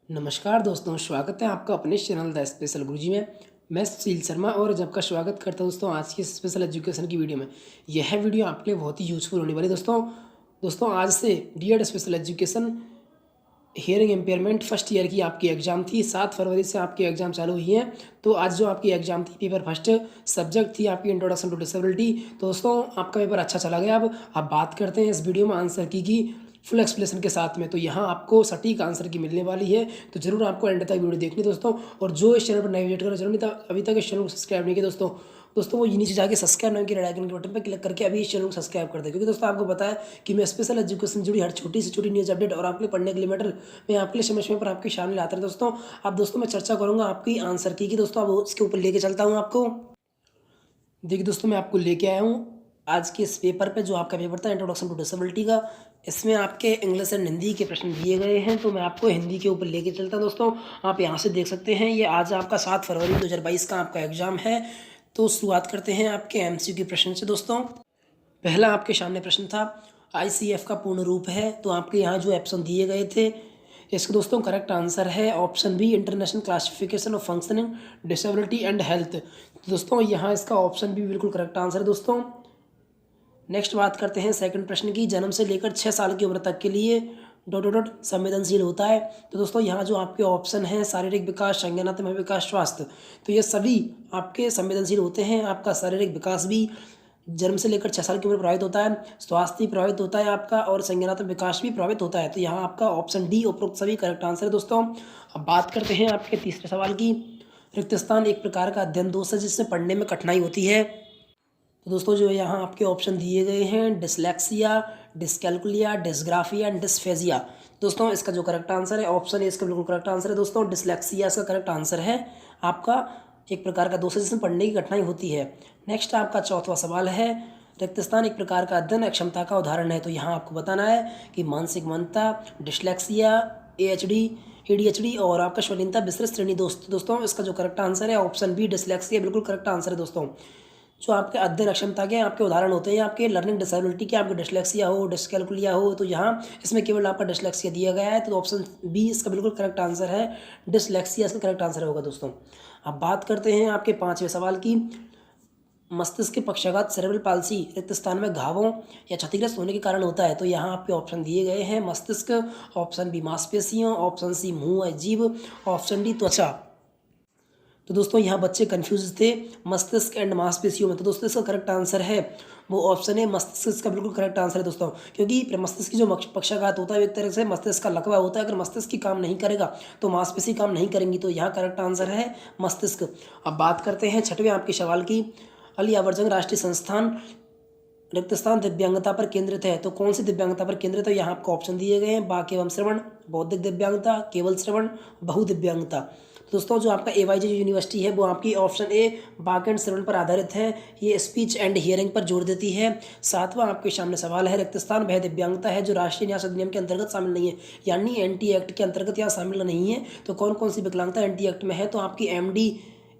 नमस्कार दोस्तों, स्वागत है आपका अपने चैनल द स्पेशल गुरुजी में। मैं सुशील शर्मा और जब का स्वागत करता हूं दोस्तों आज की स्पेशल एजुकेशन की वीडियो में। यह वीडियो आपके लिए बहुत ही यूजफुल होने वाली है दोस्तों आज से D Ed special education hearing impairment first year की आपकी एग्ज़ाम थी। 7 फरवरी से आपकी एग्ज़ाम चालू हुई है। तो आज जो आपकी एग्ज़ाम थी पेपर फर्स्ट सब्जेक्ट थी आपकी इंट्रोडक्शन टू डिसेबिलिटी। तो दोस्तों आपका पेपर अच्छा चला गया। अब बात करते हैं इस वीडियो में आंसर की फुल एक्सप्लेनेशन के साथ में। तो यहाँ आपको सटीक आंसर की मिलने वाली है, तो जरूर आपको एंड तक वीडियो देखनी दोस्तों। और जो इस चैनल पर नए विजिट करना जरूर नहीं था, अभी तक इस चैनल को सब्सक्राइब नहीं किया दोस्तों वो नीचे जाके सब्सक्राइब नाम के रेड आइकन के बटन पर क्लिक करके अभी इस चैनल को सब्सक्राइब कर दें, क्योंकि दोस्तों आपको पता है कि मैं स्पेशल एजुकेशन जुड़ी हर छोटी से छोटी न्यूज़ अपडेट और आपके लिए पढ़ने के लिए मैटर मैं आपके लिए समय पर आपके सामने लाता हूं दोस्तों। अब दोस्तों मैं चर्चा करूंगा आपकी आंसर की दोस्तों। अब उसके ऊपर लेके चलता हूं आपको। देखिए दोस्तों मैं आपको लेके आया हूँ आज के इस पेपर पे, जो आपका पेपर था इंट्रोडक्शन टू डिसेबिलिटी का। इसमें आपके इंग्लिश एंड हिंदी के प्रश्न दिए गए हैं, तो मैं आपको हिंदी के ऊपर लेके चलता हूँ दोस्तों। आप यहाँ से देख सकते हैं, ये आज आपका 7 फरवरी 2022 का आपका एग्जाम है। तो शुरुआत करते हैं आपके एमसीक्यू प्रश्न से दोस्तों। पहला आपके सामने प्रश्न था आईसीएफ का पूर्ण रूप है। तो आपके यहाँ जो ऑप्शन दिए गए थे, इसका दोस्तों करेक्ट आंसर है option B, international classification of functioning disability and health. तो दोस्तों यहाँ इसका ऑप्शन बी बिल्कुल करेक्ट आंसर है दोस्तों। नेक्स्ट बात करते हैं सेकंड प्रश्न की। जन्म से लेकर 6 साल की उम्र तक के लिए संवेदनशील होता है। तो दोस्तों यहाँ जो आपके ऑप्शन हैं शारीरिक विकास, संज्ञानात्मक विकास, स्वास्थ्य, तो ये सभी आपके संवेदनशील होते हैं। आपका शारीरिक विकास भी जन्म से लेकर 6 साल की उम्र प्रभावित होता है, स्वास्थ्य भी प्रभावित होता है आपका, और संज्ञानात्मक विकास भी प्रभावित होता है। तो यहाँ आपका ऑप्शन डी उपरोक्त सभी करेक्ट आंसर है दोस्तों। अब बात करते हैं आपके तीसरे सवाल की। रिक्त स्थान एक प्रकार का अध्ययन दोष है जिससे पढ़ने में कठिनाई होती है। तो दोस्तों जो यहाँ आपके ऑप्शन दिए गए हैं dyslexia, dyscalculia, dysgraphia and dysphagia. दोस्तों इसका जो करेक्ट आंसर है ऑप्शन ए इसका बिल्कुल करेक्ट आंसर है दोस्तों। डिसलेक्सिया इसका करेक्ट आंसर है। आपका एक प्रकार का दोष है जिसमें पढ़ने की कठिनाई होती है। नेक्स्ट आपका चौथा सवाल है रिक्त स्थान एक प्रकार का अध्ययन अक्षमता का उदाहरण है। तो यहाँ आपको बताना है कि मानसिक मंदता, डिसलेक्सिया, ADHD और आपका श्वलिनता विस्तृत श्रेणी दोस्तों इसका जो करेक्ट आंसर है ऑप्शन बी, डिसलेक्सिया बिल्कुल करेक्ट आंसर है दोस्तों। जो आपके अध्ययन अक्षमता के आपके उदाहरण होते हैं आपके लर्निंग डिसेबिलिटी के, आपके डिसलेक्सिया हो, डिसकैलकुलिया हो, तो यहाँ इसमें केवल आपका डिसलेक्सिया दिया गया है। तो ऑप्शन बी इसका बिल्कुल करेक्ट आंसर है, डिसलेक्सिया इसका करेक्ट आंसर होगा दोस्तों। अब बात करते हैं आपके पाँचवें सवाल की। मस्तिष्क के पक्षाघात सेरेब्रल पाल्सी रिक्त स्थान में घावों या क्षतिग्रस्त होने के कारण होता है। तो यहाँ आपके ऑप्शन दिए गए हैं मस्तिष्क, ऑप्शन बी मांसपेशियों, ऑप्शन सी मुंह या जीभ, ऑप्शन डी त्वचा। तो दोस्तों यहाँ बच्चे कंफ्यूज थे मस्तिष्क एंड मांसपेशियों में। तो दोस्तों इसका करेक्ट आंसर है वो ऑप्शन है मस्तिष्क, इसका बिल्कुल करेक्ट आंसर है दोस्तों। क्योंकि मस्तिष्क की जो पक्षाघात होता है एक तरह से मस्तिष्क का लकवा होता है। अगर मस्तिष्क की काम नहीं करेगा तो मांसपेशी काम नहीं करेंगी। तो यहाँ करेक्ट आंसर है मस्तिष्क। अब बात करते हैं छठवें आपके सवाल की। अली यावरजंग राष्ट्रीय संस्थान रिक्त स्थान दिव्यांगता पर केंद्रित है। तो कौन सी दिव्यांगता पर केंद्रित है? यहाँ आपको ऑप्शन दिए गए हैं बाक एवं श्रवण, बौद्धिक दिव्यांगता, केवल श्रवण, बहुदिव्यांगता। दोस्तों जो आपका AYJ यूनिवर्सिटी है वो आपकी ऑप्शन ए बाक एंड श्रवण पर आधारित है। ये स्पीच एंड हियरिंग पर जोर देती है। सातवां आपके सामने सवाल है रिक्त स्थान वह दिव्यांगता है जो राष्ट्रीय न्यास अधिनियम के अंतर्गत शामिल नहीं है, यानी NT एक्ट के अंतर्गत यहाँ शामिल नहीं है। तो कौन कौन सी विकलांगता NT एक्ट में है? तो आपकी MD,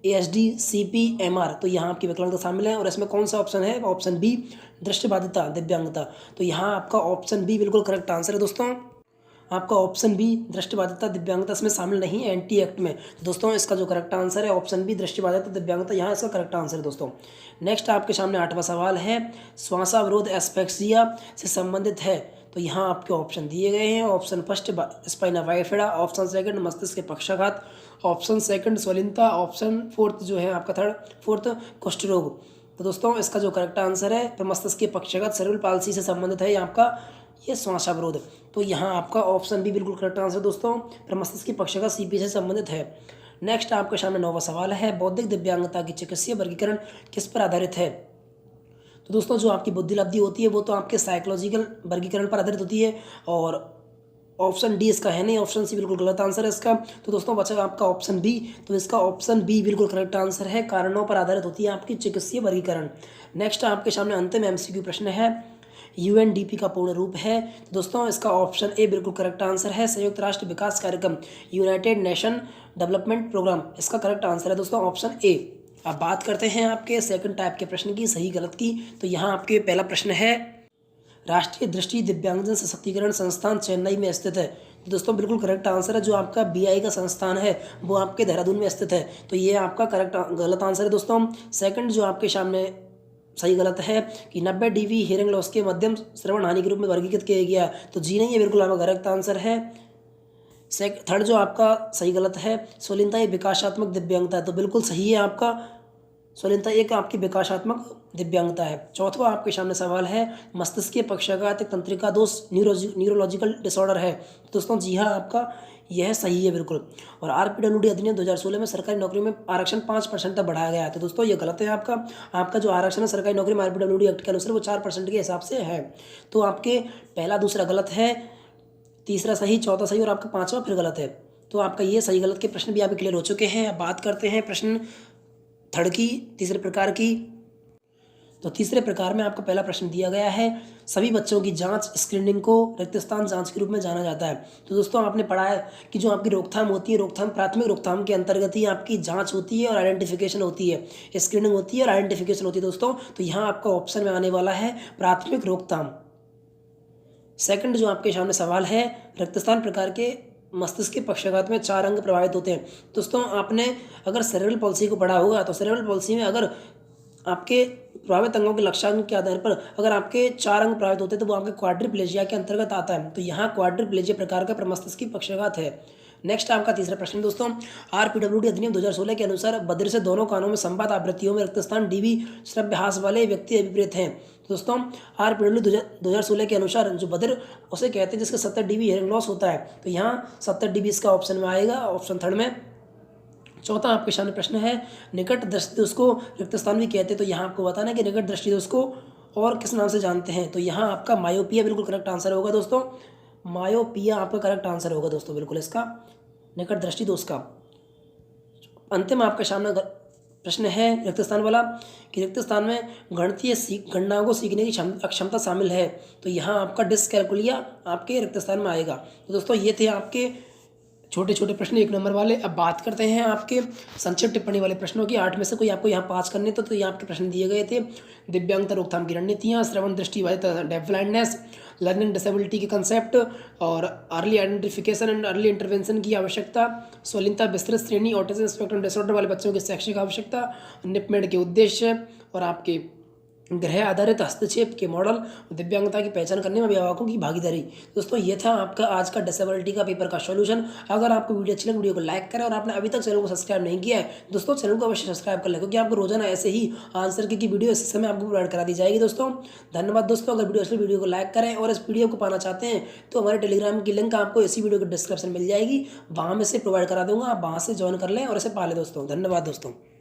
ASD, CP, MR, तो यहाँ आपकी विकलांगता शामिल है। और इसमें कौन सा ऑप्शन है? ऑप्शन बी दृष्टिबाधिता दिव्यांगता। तो यहाँ आपका ऑप्शन बी बिल्कुल करेक्ट आंसर है दोस्तों। आपका ऑप्शन बी दृष्टिबाधिता दिव्यांगता इसमें शामिल नहीं है NT एक्ट में। तो दोस्तों इसका जो करेक्ट आंसर है ऑप्शन बी दृष्टिबाधिता दिव्यांगता, यहाँ इसका करेक्ट आंसर है दोस्तों। नेक्स्ट आपके सामने आठवां सवाल है श्वासावरोध एस्पेक्सिया से संबंधित है। तो यहाँ आपके ऑप्शन दिए गए हैं। Option first spina bifida, option second मस्तिष्क के पक्षाघात, ऑप्शन सेकंड स्वलिनता, ऑप्शन फोर्थ जो है आपका फोर्थ कुष्ठ रोग। तो दोस्तों इसका जो करेक्ट आंसर है मस्तिष्क के पक्षाघात सेरेब्रल पाल्सी से संबंधित है आपका ये श्वासावरोध। तो यहाँ आपका ऑप्शन बी बिल्कुल करेक्ट आंसर दोस्तों। मस्तिष्क की पक्षाघात CP से संबंधित है। नेक्स्ट आपके सामने नौवां सवाल है बौद्धिक दिव्यांगता की चिकित्सीय वर्गीकरण किस पर आधारित है? तो दोस्तों जो आपकी बुद्धि लब्धि होती है वो तो आपके साइकोलॉजिकल वर्गीकरण पर आधारित होती है, और ऑप्शन डी इसका है नहीं, ऑप्शन सी बिल्कुल गलत आंसर है इसका। तो दोस्तों बचा आपका ऑप्शन बी। तो इसका ऑप्शन बी बिल्कुल करेक्ट आंसर है, कारणों पर आधारित होती है आपकी चिकित्सीय वर्गीकरण। नेक्स्ट आपके सामने अंतिम MCQ प्रश्न है UNDP का पूर्ण रूप है। तो दोस्तों इसका ऑप्शन ए बिल्कुल करेक्ट आंसर है, संयुक्त राष्ट्र विकास कार्यक्रम, यूनाइटेड नेशन डेवलपमेंट प्रोग्राम, इसका करेक्ट आंसर है दोस्तों ऑप्शन ए। अब बात करते हैं आपके सेकंड टाइप के प्रश्न की, सही गलत की। तो यहाँ आपके पहला प्रश्न है राष्ट्रीय दृष्टि दिव्यांगजन सशक्तिकरण संस्थान चेन्नई में स्थित है। तो दोस्तों बिल्कुल करेक्ट आंसर है, जो आपका BI का संस्थान है वो आपके देहरादून में स्थित है। तो ये आपका गलत आंसर है दोस्तों। सेकंड जो आपके सामने सही गलत है कि 90 dB हियरिंग लॉस के मध्यम श्रवण हानि के रूप में वर्गीकृत किया गया, तो जी नहीं, ये बिल्कुल आपका करेक्ट आंसर है। थर्ड जो आपका सही गलत है, स्वलीनता एक विकासात्मक दिव्यांगता है, तो बिल्कुल सही है आपका, स्वलीनता एक आपकी विकासात्मक दिव्यांगता है। चौथा आपके सामने सवाल है, मस्तिष्क पक्षाघात एक तंत्रिका दोष न्यूरोलॉजिकल डिसऑर्डर है। दोस्तों जी हाँ, आपका यह सही है बिल्कुल। और RPWD अधिनियम 2016 में सरकारी नौकरी में आरक्षण 5% तक बढ़ाया गया है, तो दोस्तों ये गलत है आपका जो आरक्षण है सरकारी नौकरी में RPWD एक्ट के अनुसार वो 4% के हिसाब से है। तो आपके पहला दूसरा गलत है, तीसरा सही, चौथा सही और आपका पाँचवा फिर गलत है। तो आपका ये सही गलत के प्रश्न भी आपके क्लियर हो चुके हैं। अब बात करते हैं प्रश्न थर्ड की, तीसरे प्रकार की। तो तीसरे प्रकार में आपका पहला प्रश्न दिया गया है, सभी बच्चों की जांच स्क्रीनिंग को रिक्त स्थान जांच के रूप में जाना जाता है। तो दोस्तों आपने पढ़ा है कि जो आपकी रोकथाम होती है, रोकथाम प्राथमिक रोकथाम के अंतर्गत ही आपकी जांच होती है और आइडेंटिफिकेशन होती है, स्क्रीनिंग होती है और आइडेंटिफिकेशन होती है दोस्तों। तो यहाँ आपका ऑप्शन में आने वाला है प्राथमिक रोकथाम। सेकंड जो आपके सामने सवाल है, रक्तस्थान प्रकार के मस्तिष्क के पक्षाघात में 4 अंग प्रभावित होते हैं। दोस्तों आपने अगर सेरेब्रल पॉलिसी को पढ़ा होगा, तो सेरेब्रल पॉलिसी में अगर आपके प्रभावित अंगों के लक्षण के आधार पर अगर आपके 4 अंग प्रभावित होते हैं तो वो आपके क्वाड्रिप्लेजिया के अंतर्गत आता है। तो यहाँ क्वाड्रिप्लेजिया प्रकार का मस्तिष्क की पक्षाघात है। नेक्स्ट आपका तीसरा प्रश्न दोस्तों, RPWD अधिनियम 2016 के अनुसार बधिर से दोनों कानों में संवाद आवृत्तियों में रक्तस्थान DB श्रव्यहास वाले व्यक्ति अभिप्रेत हैं। दोस्तों RPWD 2016 के अनुसार जो बधिर उसे कहते हैं जिसका 70 dB हियरिंग लॉस होता है। तो यहाँ 70 dB इसका ऑप्शन में आएगा, ऑप्शन थर्ड में। चौथा आपके सामने प्रश्न है, निकट दृष्टि दोष को रक्तस्थान भी कहते हैं। तो यहाँ आपको बताना है कि निकट दृष्टि दोष को और किस नाम से जानते हैं। तो यहाँ आपका मायोपिया बिल्कुल करेक्ट आंसर होगा दोस्तों, मायोपिया आपका करेक्ट आंसर होगा दोस्तों बिल्कुल इसका, निकट दृष्टि दोष का। अंतिम आपके सामने प्रश्न है रक्तस्थान वाला कि रक्तस्थान में गणितीय गणनाओं को सीखने की अक्षमता शामिल है। तो यहाँ आपका डिस्कैलकुलिया आपके रक्तस्थान में आएगा। तो दोस्तों ये थे आपके छोटे छोटे प्रश्न 1 नंबर वाले। अब बात करते हैं आपके संक्षिप्त टिप्पणी वाले प्रश्नों की। 8 में से कोई आपको यहाँ पास करने तो ये आपके प्रश्न दिए गए थे। दिव्यांगता रोकथाम की रणनीतियाँ, श्रवण दृष्टि डेफ ब्लाइंडनेस, लर्निंग डिसेबिलिटी के कंसेप्ट और early identification and early intervention की आवश्यकता, स्वलीनता विस्तृत श्रेणी, ऑटिज्म स्पेक्ट्रम डिसऑर्डर वाले बच्चों की शैक्षिक आवश्यकता, निपमेड के उद्देश्य और आपके ग्रह आधारित हस्तक्षेप के मॉडल, दिव्यांगता की पहचान करने में अभिभावकों की भागीदारी। दोस्तों ये था आपका आज का डिसेबिलिटी का पेपर का सॉल्यूशन। अगर आपको वीडियो अच्छी लगी वीडियो को लाइक करें और आपने अभी तक चैनल को सब्सक्राइब नहीं किया है दोस्तों चैनल को अवश्य सब्सक्राइब कर लें, क्योंकि आपको रोजाना ऐसे ही आंसर की वीडियो इस समय आपको प्रोवाइड करा दी जाएगी। दोस्तों धन्यवाद दोस्तों। अगर वीडियो को लाइक करें और इस वीडियो को पाना चाहते हैं तो हमारे टेलीग्राम की लिंक आपको इसी वीडियो के डिस्क्रिप्शन मिल जाएगी, वहाँ में से प्रोवाइड करा दूंगा, आप वहाँ से ज्वाइन कर लें और इसे पा लें दोस्तों। धन्यवाद दोस्तों।